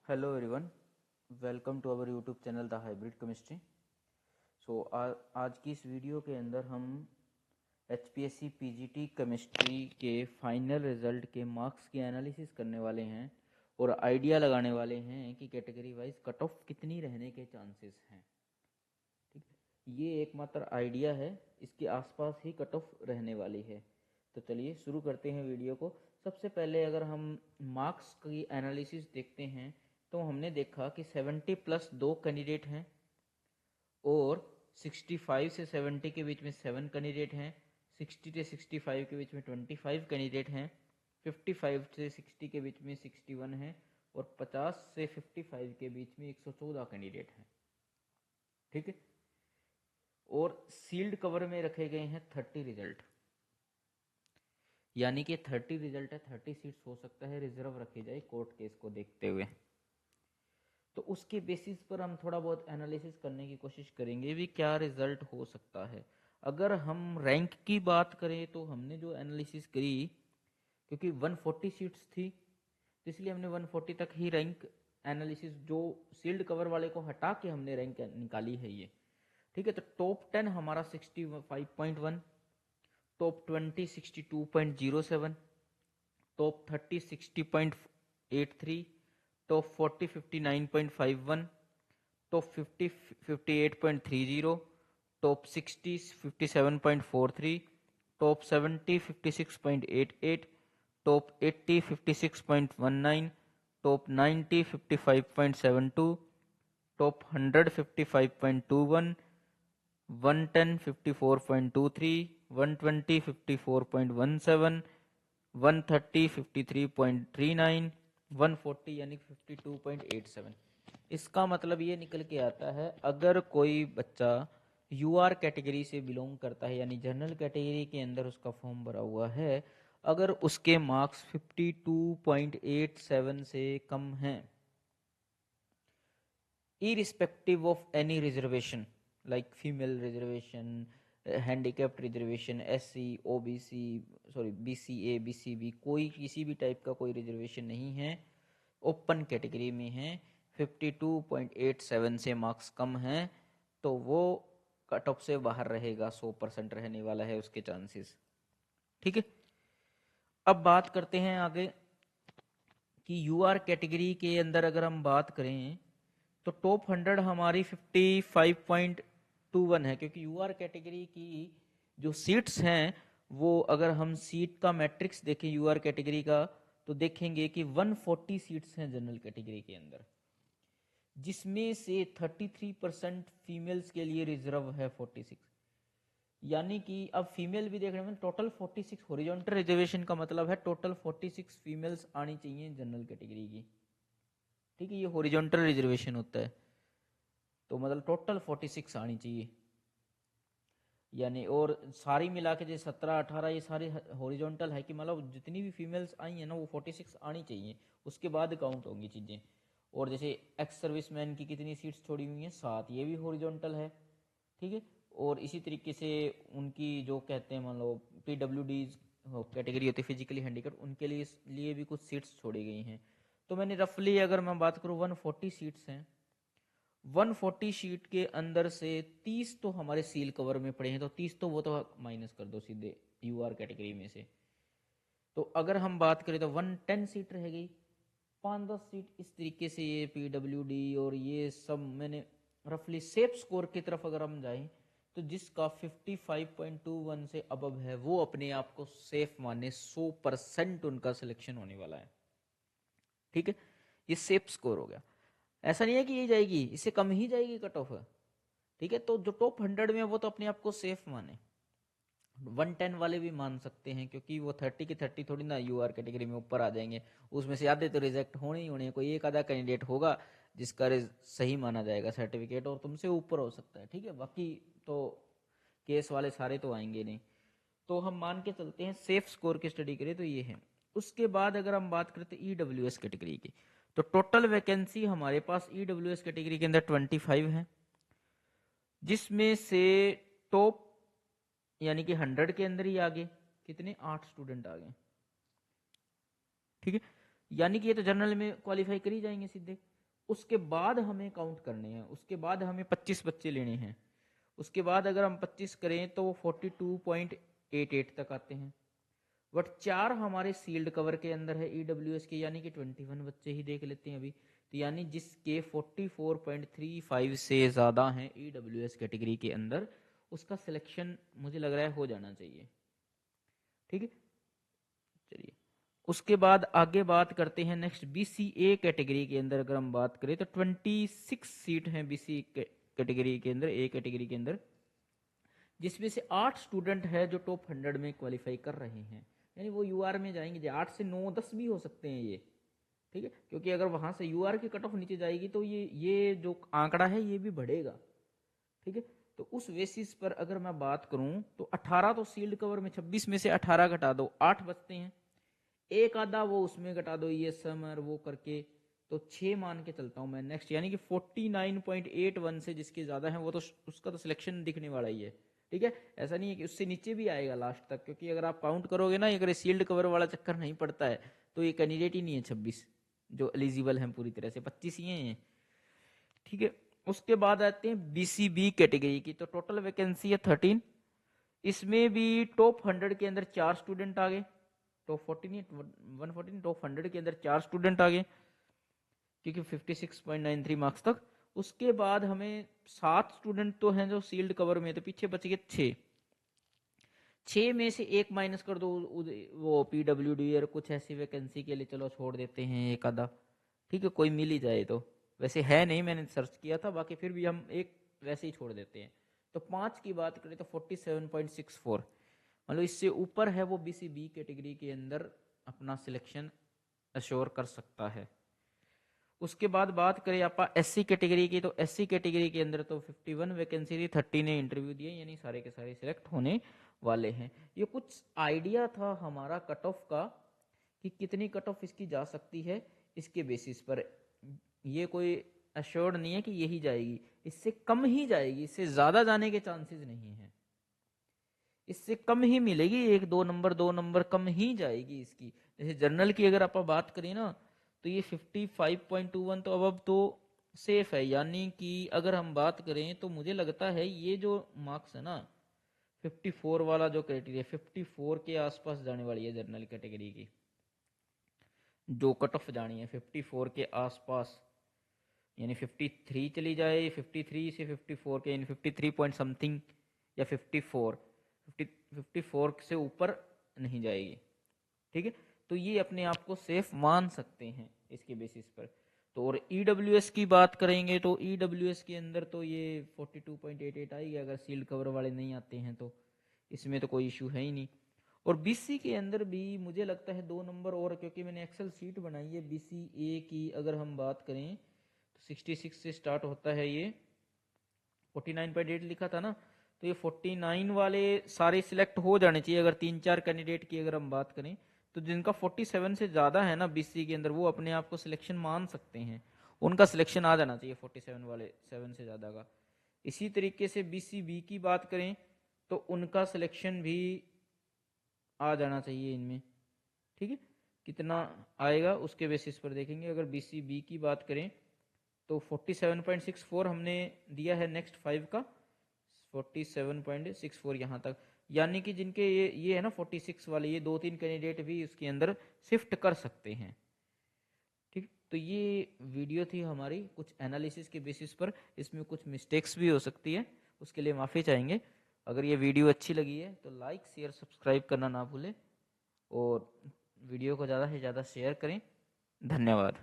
Hello everyone, welcome to our YouTube channel the Hybrid Chemistry. आज की इस video के अंदर हम एचपीएससी पीजीटी केमिस्ट्री के फाइनल रिजल्ट के मार्क्स की एनालिसिस करने वाले हैं और आइडिया लगाने वाले हैं कि कैटेगरी वाइज कट ऑफ कितनी रहने के चांसेस हैं। ठीक है, ये एकमात्र आइडिया है, इसके आसपास ही कट ऑफ रहने वाली है। तो चलिए शुरू करते हैं वीडियो को। सबसे पहले अगर हम मार्क्स की एनालिसिस देखते हैं तो हमने देखा कि 70 प्लस 2 कैंडिडेट हैं और 65 से 70 के बीच में 7 कैंडिडेट हैं, 60 से 65 के बीच में 25 कैंडिडेट हैं, 55 से 60 के बीच में 61 हैं और 50 से 55 के बीच में 114 कैंडिडेट हैं। ठीक है, और सील्ड कवर में रखे गए हैं 30 रिजल्ट, यानी कि 30 रिजल्ट है, 30 सीट्स हो सकता है रिजर्व रखी जाए कोर्ट केस को देखते हुए। तो उसके बेसिस पर हम थोड़ा बहुत एनालिसिस करने की कोशिश करेंगे भी क्या रिजल्ट हो सकता है। अगर हम रैंक की बात करें तो हमने जो एनालिसिस करी, क्योंकि 140 सीट्स थी तो इसलिए हमने 140 तक ही रैंक एनालिसिस, जो सील्ड कवर वाले को हटा के हमने रैंक निकाली है ये। ठीक है, तो टॉप 10 हमारा 65.1, top 20 62.07, top 30 60.83, top 40 59.51, top 50 58.30, top 60 57.43, top 70 56.88, top 80 56.19, top 90 55.72, top 100 55.21, 110 54.23, 120 54.17, 130 53.39, 140 यानी 52.87। इसका मतलब ये निकल के आता है, अगर कोई बच्चा यूआर कैटेगरी से बिलोंग करता है यानी जनरल कैटेगरी के अंदर उसका फॉर्म भरा हुआ है, अगर उसके मार्क्स 52.87 से कम हैं, irrespective of any reservation like female reservation, handicapped reservation, SC, OBC, sorry BCA, BCB, कोई किसी भी टाइप का कोई रिजर्वेशन नहीं है, ओपन कैटेगरी में है, 52.87 से मार्क्स कम हैं तो वो कट ऑफ से बाहर रहेगा, 100% रहने वाला है उसके चांसेस। ठीक है, अब बात करते हैं आगे कि यूआर कैटेगरी के अंदर अगर हम बात करें तो टॉप 100 हमारी 55.21 है, क्योंकि यूआर कैटेगरी की जो सीट्स हैं वो, अगर हम सीट का मैट्रिक्स देखें यूआर कैटेगरी का तो देखेंगे कि 140 सीट्स हैं जनरल कैटेगरी के अंदर, जिसमें से 33% फीमेल्स के लिए रिजर्व है 46, यानी कि अब फीमेल भी देख रहे हैं, टोटल 46 हॉरिजॉन्टल रिजर्वेशन का मतलब है टोटल 46 फीमेल्स आनी चाहिए जनरल कैटेगरी की। ठीक है, ये हॉरिजॉन्टल रिजर्वेशन होता है, तो मतलब टोटल 46 आनी चाहिए, यानी और सारी मिला के जैसे 17 18 ये सारी हॉरिजॉन्टल है कि मतलब जितनी भी फीमेल्स आई हैं ना वो 46 आनी चाहिए, उसके बाद काउंट होंगी चीज़ें। और जैसे एक्स सर्विसमैन की कितनी सीट्स छोड़ी हुई हैं, 7, ये भी हॉरिजॉन्टल है। ठीक है, और इसी तरीके से उनकी जो कहते हैं मान लो PWDs कैटेगरी होती है, फिजिकली हैंडीकैप्ड, उनके लिए भी कुछ सीट्स छोड़ी गई हैं। तो मैंने रफली अगर मैं बात करूँ 140 सीट्स हैं, 140 शीट के अंदर से 30 तो हमारे सील कवर में पड़े हैं, तो 30 तो वो तो माइनस कर दो सीधे यूआर कैटेगरी में से। तो अगर हम बात करें तो 110 सीट रह गई, 5-10 सीट इस तरीके से ये PWD और ये सब मैंने रफली सेफ स्कोर की तरफ अगर हम जाएं तो जिसका 55.21 से अबव है वो अपने आप को सेफ माने, 100% उनका सिलेक्शन होने वाला है। ठीक है, ये सेफ स्कोर हो गया। ऐसा नहीं है कि ये जाएगी, इससे कम ही जाएगी कट ऑफ। ठीक है, तो जो टॉप 100 में है वो तो अपने आप को सेफ माने, 110 वाले भी मान सकते हैं, क्योंकि वो 30 के 30 थोड़ी ना यूआर कैटेगरी में ऊपर आ जाएंगे, उसमें से आधे तो रिजेक्ट होने ही होने हैं, कोई एक आधा कैंडिडेट होगा जिसका सही माना जाएगा सर्टिफिकेट और तुमसे ऊपर हो सकता है। ठीक है, बाकी तो केस वाले सारे तो आएंगे नहीं, तो हम मान के चलते हैं सेफ स्कोर की स्टडी करें तो ये है। उसके बाद अगर हम बात करते हैं EWS कैटेगरी की, तो टोटल वैकेंसी हमारे पास EWS कैटेगरी के अंदर 25 है, जिसमें से टॉप यानी कि 100 के अंदर ही आगे कितने 8 स्टूडेंट आ गए। ठीक है, यानी कि ये तो जनरल में क्वालिफाई कर ही जाएंगे सीधे, उसके बाद हमें काउंट करने हैं, उसके बाद हमें 25 बच्चे लेने हैं। उसके बाद अगर हम 25 करें तो वो 42.88 तक आते हैं। बट 4 हमारे सील्ड कवर के अंदर है ईडब्ल्यूएस के, यानी कि 21 बच्चे ही देख लेते हैं अभी। तो यानी जिसके 44.35 से ज़्यादा हैं ईडब्ल्यूएस कैटेगरी के अंदर, उसका सिलेक्शन मुझे लग रहा है हो जाना चाहिए। ठीक है, चलिए उसके बाद आगे बात करते हैं नेक्स्ट बीसीए कैटेगरी के अंदर। अगर हम बात करें तो 26 सीट हैं बीसी कैटेगरी के अंदर, ए कैटेगरी के अंदर, जिसमें से 8 स्टूडेंट है जो टॉप 100 में क्वालिफाई कर रहे हैं, यानी वो यूआर में जाएंगे। 8 से 9-10 भी हो सकते हैं ये, ठीक है, क्योंकि अगर वहां से यूआर की कट ऑफ नीचे जाएगी तो ये जो आंकड़ा है ये भी बढ़ेगा। ठीक है, तो उस बेसिस पर अगर मैं बात करूं तो 18 तो सील्ड कवर में, 26 में से 18 घटा दो, 8 बचते हैं। एक आधा वो उसमें घटा दो ये समर वो करके, तो 6 मान के चलता हूं मैं नेक्स्ट, यानी कि 49.81 से जिसके ज्यादा है वो तो उसका तो सिलेक्शन दिखने वाला ही है। ठीक है, ऐसा नहीं है कि उससे नीचे भी आएगा लास्ट तक, क्योंकि अगर आप काउंट करोगे ना, अगर सील्ड कवर वाला चक्कर नहीं पड़ता है तो ये कैंडिडेट ही नहीं है 26 जो एलिजिबल हैं पूरी तरह से, 25 ही हैं। ठीक है, उसके बाद आते हैं बीसीबी कैटेगरी की। तो टोटल वैकेंसी है 13। इसमें भी टॉप 100 के अंदर 4 स्टूडेंट आ गए, टॉप 14 114, टॉप 100 के अंदर 4 स्टूडेंट आ गए, क्योंकि 56.93 मार्क्स तक। उसके बाद हमें 7 स्टूडेंट तो हैं जो सील्ड कवर में, तो पीछे बच गए 6 में से एक माइनस कर दो, वो पीडब्ल्यूडी और कुछ ऐसी वैकेंसी के लिए चलो छोड़ देते हैं एक आधा। ठीक है, कोई मिल ही जाए तो, वैसे है नहीं, मैंने सर्च किया था, बाकी फिर भी हम एक वैसे ही छोड़ देते हैं। तो 5 की बात करें तो 47.64, मतलब इससे ऊपर है वो बीसीबी कैटेगरी के अंदर अपना सिलेक्शन अश्योर कर सकता है। उसके बाद बात करें आप एससी कैटेगरी की, तो एससी कैटेगरी के अंदर तो 51 वैकेंसी थी, 30 ने इंटरव्यू दिए, यानी सारे के सारे सिलेक्ट होने वाले हैं। ये कुछ आइडिया था हमारा कट ऑफ का कि कितनी कट ऑफ इसकी जा सकती है, इसके बेसिस पर। ये कोई अश्योर्ड नहीं है कि यही जाएगी, इससे कम ही जाएगी, इससे ज्यादा जाने के चांसेस नहीं है, इससे कम ही मिलेगी, 1-2 नंबर कम ही जाएगी इसकी। जैसे जर्नल की अगर आप बात करें ना, तो ये 55.21 तो अब तो सेफ है, यानी कि अगर हम बात करें तो मुझे लगता है ये जो मार्क्स है ना 54 वाला जो क्राइटेरिया, 54 के आसपास जाने वाली है जर्नल कैटेगरी की, जो कट ऑफ जानी है 54 के आसपास, यानी 53 चली जाए, 53 से 54 के, यानी 53 पॉइंट समथिंग या 54 से ऊपर नहीं जाएगी। ठीक है, तो ये अपने आप को सेफ मान सकते हैं इसके बेसिस पर। तो और ईडब्ल्यूएस की बात करेंगे तो ईडब्ल्यूएस के अंदर तो ये 42.88 आएगी, अगर सील्ड कवर वाले नहीं आते हैं तो इसमें तो कोई इशू है ही नहीं। और बीसी के अंदर भी मुझे लगता है 2 नंबर और, क्योंकि मैंने एक्सेल सीट बनाई है बीसीए की, अगर हम बात करें तो 66 से स्टार्ट होता है, ये 49.8 लिखा था ना, तो ये 49 वाले सारे सिलेक्ट हो जाने चाहिए। अगर 3-4 कैंडिडेट की अगर हम बात करें तो जिनका 47 से ज़्यादा है ना बीसी के अंदर, वो अपने आप को सिलेक्शन मान सकते हैं, उनका सिलेक्शन आ जाना चाहिए 47 वाले 7 से ज़्यादा का। इसी तरीके से बीसीबी की बात करें तो उनका सिलेक्शन भी आ जाना चाहिए इनमें। ठीक है, कितना आएगा उसके बेसिस पर देखेंगे। अगर बीसीबी की बात करें तो 47.64 हमने दिया है नेक्स्ट 5 का, 47.64 यहाँ तक, यानी कि जिनके ये है ना 46 वाले, ये 2-3 कैंडिडेट भी उसके अंदर शिफ्ट कर सकते हैं। ठीक, तो ये वीडियो थी हमारी कुछ एनालिसिस के बेसिस पर, इसमें कुछ मिस्टेक्स भी हो सकती है, उसके लिए माफ़ी चाहेंगे। अगर ये वीडियो अच्छी लगी है तो लाइक शेयर सब्सक्राइब करना ना भूलें, और वीडियो को ज़्यादा से ज़्यादा शेयर करें। धन्यवाद।